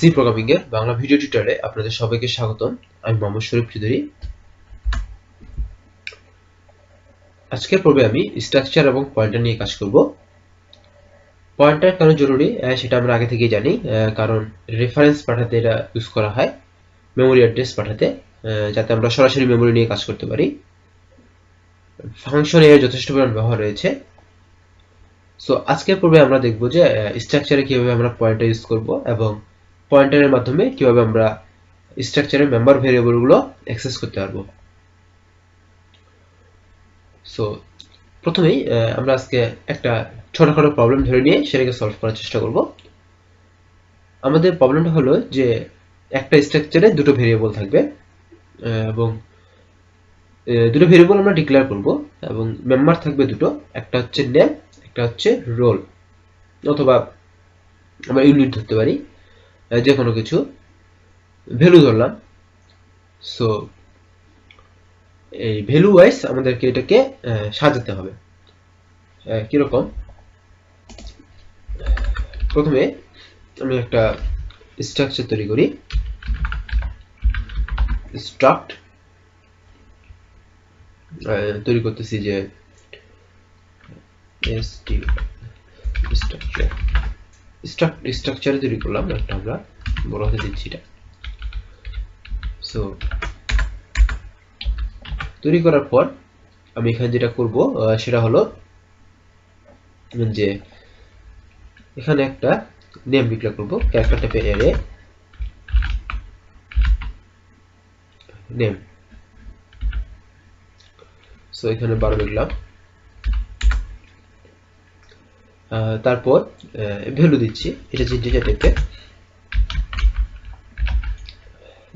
C programming এর Bangla video টিউটোরিয়ালে আপনাদের সবাইকে স্বাগতম। আমি মোহাম্মদ শরীফ চৌধুরী। আজকের পর্বে আমি স্ট্রাকচার এবং পয়েন্টার নিয়ে কাজ করব। পয়েন্টার কেন জরুরি সেটা আমরা আগে থেকেই জানি, কারণ রেফারেন্স পাঠাতে এটা ইউজ করা হয়, মেমোরি অ্যাড্রেস পাঠাতে, যাতে আমরা সরাসরি মেমোরি নিয়ে কাজ করতে পারি। ফাংশনে এর যথেষ্ট পরিমাণ ব্যবহার রয়েছে। সো আজকের পর্বে আমরা দেখব যে স্ট্রাকচারে কিভাবে আমরা পয়েন্টার ইউজ করব এবং পয়েন্টারের মাধ্যমে কিভাবে আমরা স্ট্রাকচারের মেম্বার ভেরিয়েবলগুলো অ্যাক্সেস করতে পারবো। সো প্রথমেই আমরা আজকে একটা ছোটখাটো প্রবলেম ধরে নিয়ে সেটাকে সলভ করার চেষ্টা করব। আমাদের প্রবলেমটা হলো যে একটা স্ট্রাকচারে দুটো ভেরিয়েবল থাকবে এবং দুটো ভেরিয়েবল আমরা ডিক্লেয়ার করব এবং মেম্বার থাকবে দুটো, একটা হচ্ছে নেম, একটা হচ্ছে রোল, অথবা আমরা ইউনিট ধরতে পারি, যে কোনো কিছু ভ্যালু ধরলাম। সো এই ভ্যালু ওয়াইজ আমাদেরকে এটাকে সাজাতে হবে। কিরকম? প্রথমে আমি একটা স্ট্রাকচার তৈরি করি, স্ট্রাক্ট তৈরি করতেছি যে স্ট্রাকচার তৈরি করলাম একটা, আমরা বড় হাতে দিচ্ছি এটা। সো তৈরি করার পর আমি এখানে যেটা করব সেটা হলো যে এখানে একটা নেম ডিক্লেয়ার করব, ক্যারেক্টার টাইপের অ্যারে নেম। সো এখানে 12 লিখলাম, তারপর ভ্যালু দিচ্ছি, এটা যে ইন্টিজার টাইপের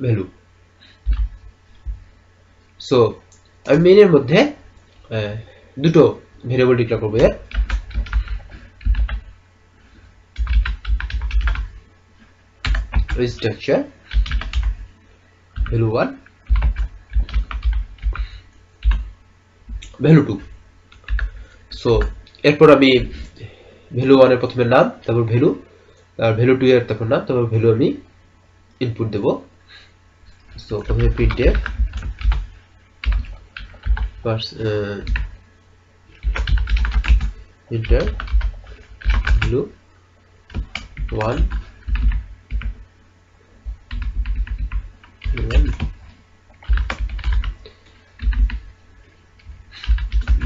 ভ্যালু। সো আমি মেইনের মধ্যে দুটো ভেরিয়েবল ডিক্লেয়ার করব, এর স্ট্রাকচার ভ্যালু 1 ভ্যালু 2। সো এরপর আমি ভ্যালু 1 এর প্রথমে নাম, তারপর ভ্যালু, আর ভ্যালু 2 এর তারপর নাম, তারপর ভ্যালু আমি ইনপুট দেব। সো প্রথমে printf enter value 1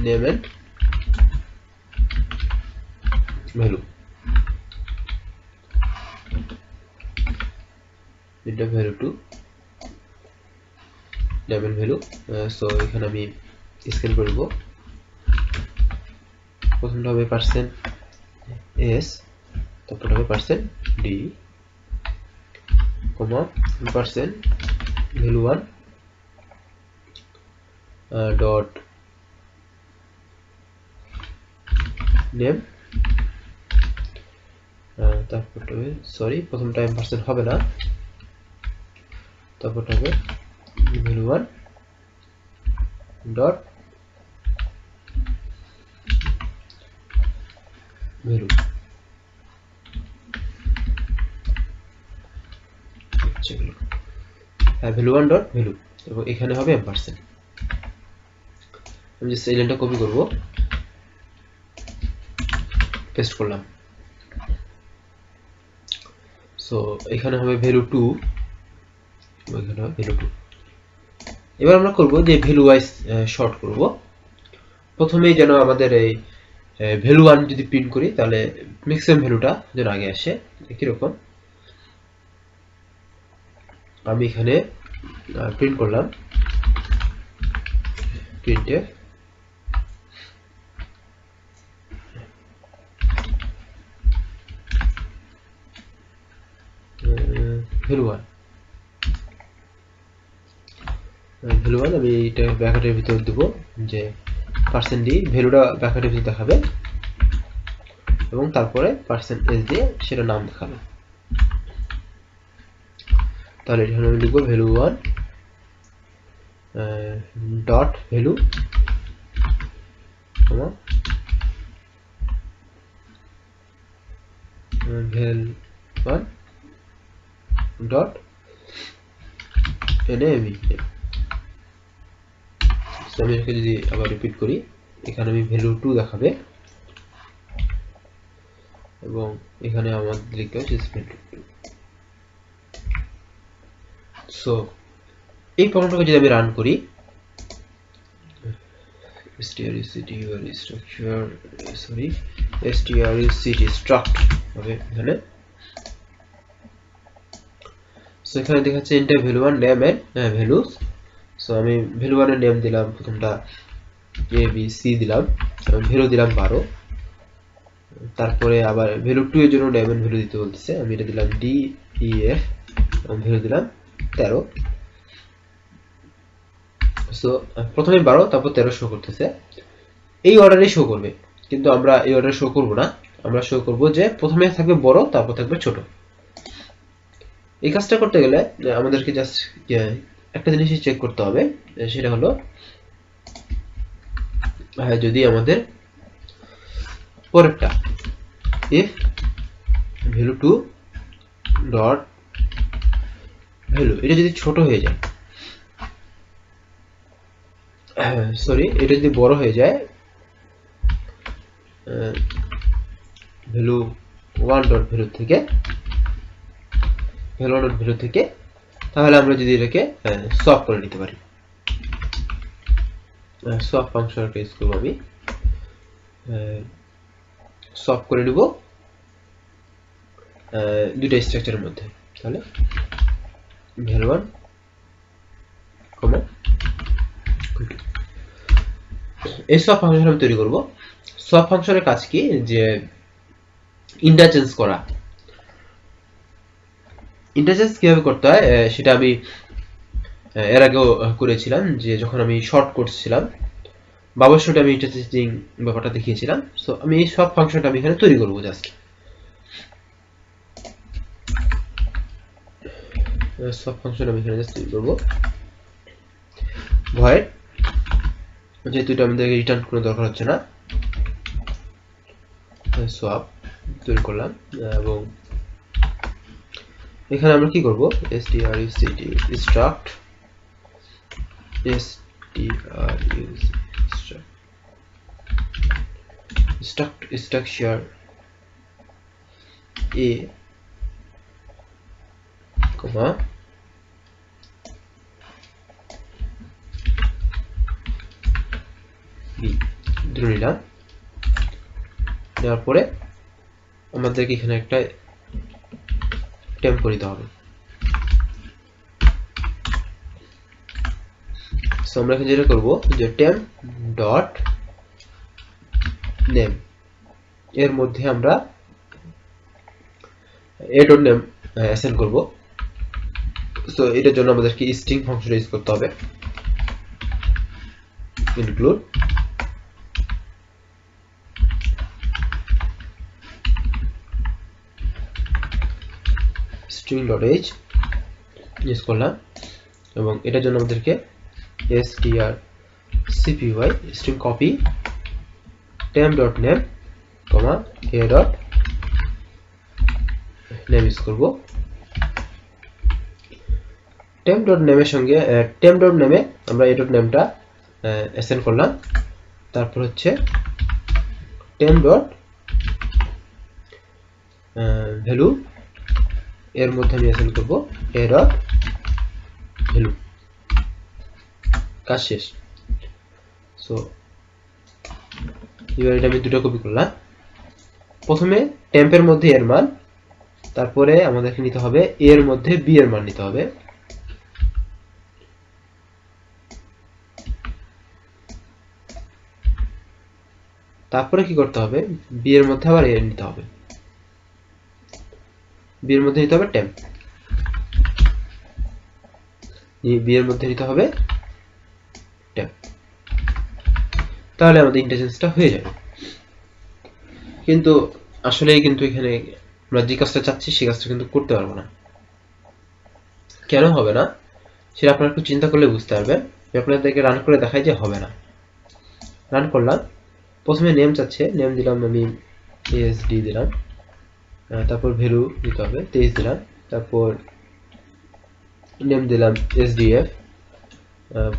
name and value, এটা value 2 name and value. So এখানে আমি স্ক্যান করব, প্রথমটা হবে %s, তারপর হবে %d, কমা %value1 ডট নেম, তারপর হবে, সরি প্রথমটা এম্পারসেন্ট হবে না, তারপর হবে value1 dot value. value1 dot value, এবং এখানে হবে এম্পারসেন্ট। আমি জাস্ট এই লাইনটা কপি করব, পেস্ট করলাম। সো এখানে হবে ভ্যালু 2, এখানে হবে ভ্যালু 2। এবার আমরা করব যে ভ্যালু ওয়াইজ শর্ট করব। প্রথমেই যেন আমাদের এই ভ্যালু 1 যদি প্রিন্ট করি তাহলে ম্যাক্সিমাম ভ্যালুটা যেন আগে আসে। একই রকম আমি এখানে প্রিন্ট করলাম printf value1 আমি এটা ব্র্যাকেটের ভিতর দেব, যে %d ভ্যালুটা ব্র্যাকেটের ভিতর দেখাবে এবং তারপরে %s দিয়ে সেটা নাম দেখাবে। তাহলে এখানে আমি লিখব value1 dot value, val1 dot name। আমি এটাকে যদি আবার রিপিট করি, এখানে আমি ভ্যালু 2 দেখাবে এবং এখানে আমাদের লিখতে হবে ভ্যালু 2। সো এই প্রোগ্রামটাকে যদি আমি রান করি, struct হবে এখানে। সো এখানে দেখাচ্ছে inter value 1 name and values. So আমি ভ্যালু 1 এর নেম দিলাম প্রথমটা a b c দিলাম এবং ভ্যালু দিলাম 12। তারপরে আবার ভ্যালু 2 এর জন্য নেম এন্ড ভ্যালু দিতে বলতেছে, আমি এটা দিলাম d e f এবং ভ্যালু দিলাম 13। সো প্রথমে 12 তারপর 13 শো করতেছে, এই অর্ডারে শো করবে, কিন্তু আমরা এই অর্ডারে শো করব না। আমরা শো করব যে প্রথমে থাকবে বড়, তারপর থাকবে ছোট। এই কাজটা করতে গেলে আমাদেরকে জাস্ট একটা জিনিসই চেক করতে হবে, সেটা হলো যদি আমাদের পরেরটা if value 2 ডট ভ্যালু এটা যদি ছোট হয়ে যায়, সরি এটা যদি বড় হয়ে যায় ভ্যালু 1 ডট ভ্যালু থেকে, ভ্যালু 1 ডট ভ্যালু থেকে, তাহলে আমরা যদি এটাকে সলভ করে নিতে পারি। সলভ ফাংশনটা ইউজ করব, আমি সলভ করে নিব দুটো স্ট্রাকচারের মধ্যে। তাহলে ভ্যালু 1 কমা এই সব ফাংশন আমি তৈরি করব। সব ফাংশনের কাজ কি, যে ইন্টারচেঞ্জ করা। ইন্টারচেঞ্জ কিভাবে করতে হয় সেটা আমি এর আগেও করেছিলাম, যে যখন আমি শর্ট করছিলাম বাবার সাথে আমি ইন্টারচেঞ্জিং ব্যাপারটা দেখিয়েছিলাম। সো আমি এই সব ফাংশনটা আমি এখানে তৈরি করব। জাস্ট সব ফাংশন আমি এখানে জাস্ট তৈরি করব। ভয়েড, যেহেতু এটা আমাদের রিটার্ন কোনো দরকার হচ্ছে না, সোয়াপ তৈরি করলাম এবং এখানে আমরা কি করব, struct structure a comma b ধরে নিলাম। নেওয়ার পরে আমাদেরকে এখানে একটা টেম্প করে দিতে হবে। সো আমরা এখানে যেটা করব, যে টেম্প ডট নেম এর মধ্যে আমরা a ডট নেম অ্যাসাইন করব। সো এটার জন্য আমাদেরকে স্ট্রিং ফাংশন ইউজ করতে হবে, ইনক্লুড string.h ইউজ করলাম এবং এটার জন্য আমাদেরকে strcpy string copy temp.name, a.name use করব। temp.name এর সঙ্গে temp.name এ আমরা a.nameটা অ্যাসাইন করলাম। তারপর হচ্ছে temp.value এর মধ্যে আমি অ্যাসাইন করব a.value। কাজ শেষ। সো এবার এটা আমি দুটো কপি করলাম। প্রথমে টেম্পের মধ্যে এর মান, তারপরে আমাদেরকে নিতে হবে a এর মধ্যে b এর মান নিতে হবে। তারপরে কি করতে হবে, b এর মধ্যে আবার a নিতে হবে, b এর মধ্যে নিতে হবে টেম্প, b এর মধ্যে নিতে হবে টেম্প। তাহলে আমাদের ইন্টারচেঞ্জটা হয়ে যাবে। কিন্তু আসলে কিন্তু এখানে আমরা যে কাজটা চাচ্ছি সেই কাজটা কিন্তু করতে পারবো না। কেন হবে না সেটা আপনারা একটু চিন্তা করলে বুঝতে পারবেন। আপনাদেরকে রান করে দেখাই যে হবে না। রান করলাম, প্রথমে নেম চাচ্ছে, নেম দিলাম আমি asd দিলাম, তারপর ভ্যালু দিতে হবে 23 দিলাম, তারপর নেম দিলাম SDF,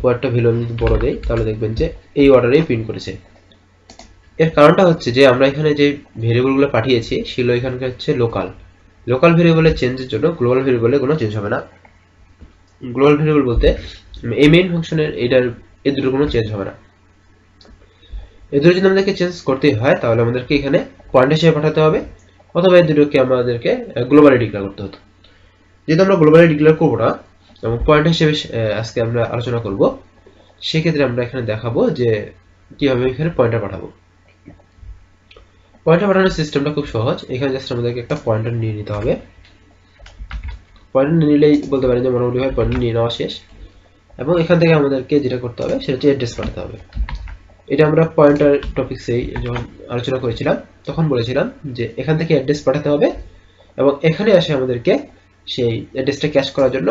পরেরটা ভ্যালু আমি যদি বড় দেই তাহলে দেখবেন যে এই অর্ডারেই প্রিন্ট করেছে। এর কারণটা হচ্ছে যে আমরা এখানে যে ভেরিয়েবলগুলো পাঠিয়েছি সেগুলো এখানকার হচ্ছে লোকাল। লোকাল ভেরিয়েবলের চেঞ্জের জন্য গ্লোবাল ভেরিয়েবলে কোনো চেঞ্জ হবে না। গ্লোবাল ভেরিয়েবল বলতে এই মেইন ফাংশনের এই দুটোর কোনো চেঞ্জ হবে না। এই দুটো যদি আমাদেরকে চেঞ্জ করতেই হয় তাহলে আমাদেরকে এখানে পয়েন্ট হিসেবে পাঠাতে হবে, অথবা এই দুটোকে আমাদেরকে গ্লোবালি ডিক্লেয়ার করতে হতো। যেহেতু আমরা গ্লোবালি ডিক্লেয়ার করবো না এবং পয়েন্ট হিসেবে আজকে আমরা আলোচনা করব, সেক্ষেত্রে আমরা এখানে দেখাবো যে কিভাবে এখানে পয়েন্টার পাঠাবো। পয়েন্টার পাঠানোর সিস্টেমটা খুব সহজ। এখানে জাস্ট আমাদেরকে একটা পয়েন্টার নিয়ে নিতে হবে। পয়েন্টার নিয়ে নিলেই বলতে পারেন যে মোটামুটি ভাবে পয়েন্টার নিয়ে নেওয়া শেষ। এবং এখান থেকে আমাদেরকে যেটা করতে হবে সেটা হচ্ছে অ্যাড্রেস পাঠাতে হবে। এটা আমরা পয়েন্টার টপিক্সে যখন আলোচনা করেছিলাম তখন বলেছিলাম যে এখান থেকে অ্যাড্রেস পাঠাতে হবে এবং এখানে আসে আমাদেরকে সেই অ্যাড্রেসটা ক্যাশ করার জন্য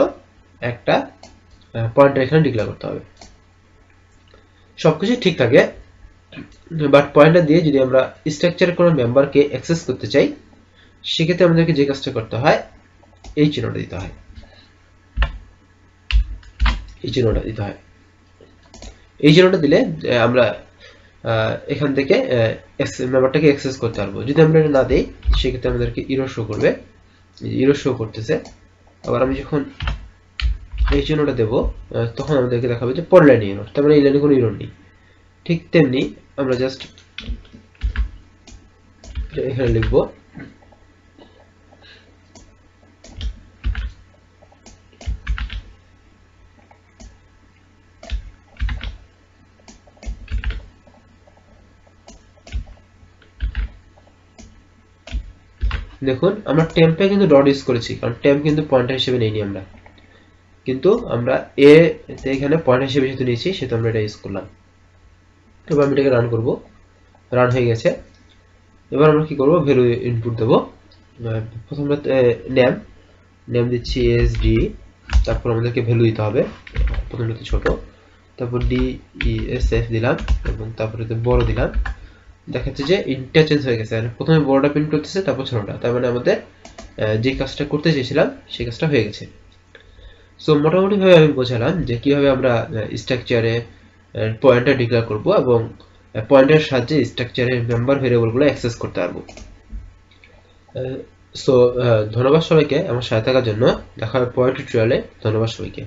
একটা পয়েন্টার এখানে ডিক্লেয়ার করতে হবে। সবকিছু ঠিক থাকে, বাট পয়েন্টার দিয়ে যদি আমরা স্ট্রাকচারের কোনো মেম্বারকে অ্যাক্সেস করতে চাই সেক্ষেত্রে আমাদেরকে যে কাজটা করতে হয় এই চিহ্নটা দিতে হয়। এই চিহ্নটা দিলে আমরা এখান থেকে মেম্বারটাকে অ্যাক্সেস করতে পারবো। যদি আমরা এটা না দিই সেক্ষেত্রে আমাদেরকে ইরর শো করবে। ইরর শো করতেছে। আবার আমি যখন এই চিহ্নটা দেবো তখন আমাদেরকে দেখাবে যে পরের লাইনে ইরর, তার মানে এই লাইনে কোনো ইরর নেই। ঠিক তেমনি আমরা জাস্ট এখানে লিখবো দেখুন আমরা টেম্পে কিন্তু ডট ইউজ করেছি, কারণ টেম্প কিন্তু পয়েন্টার হিসেবে নেইনি আমরা, কিন্তু আমরা এখানে পয়েন্টার হিসেবে যেহেতু নিয়েছি সেহেতু আমরা এটা ইউজ করলাম। এবার আমি এটাকে রান করব। রান হয়ে গেছে। এবার আমরা কি করব, ভ্যালু ইনপুট দেব। প্রথমে নেম দিচ্ছি SD, তারপর আমাদেরকে ভ্যালু দিতে হবে, প্রথমে ছোট, তারপর DESF দিলাম এবং তারপরে বড় দিলাম। দেখাচ্ছে যে ইন্টারচেঞ্জ হয়ে গেছে, প্রথমে বড়টা প্রিন্ট করতেছে তারপর ছোটটা, তার মানে আমাদের যে কাজটা করতে চেয়েছিলাম সেই কাজটা হয়ে গেছে। সো মোটামুটি ভাবে আমি বোঝালাম যে কিভাবে আমরা স্ট্রাকচারে পয়েন্টার ডিক্লেয়ার করব এবং পয়েন্টারের সাহায্যে স্ট্রাকচারের মেম্বার ভেরিয়েবলগুলো অ্যাক্সেস করতে পারবো। সো ধন্যবাদ সবাইকে আমার সাথে থাকার জন্য। দেখা হবে পরের টিউটোরিয়ালে। ধন্যবাদ সবাইকে।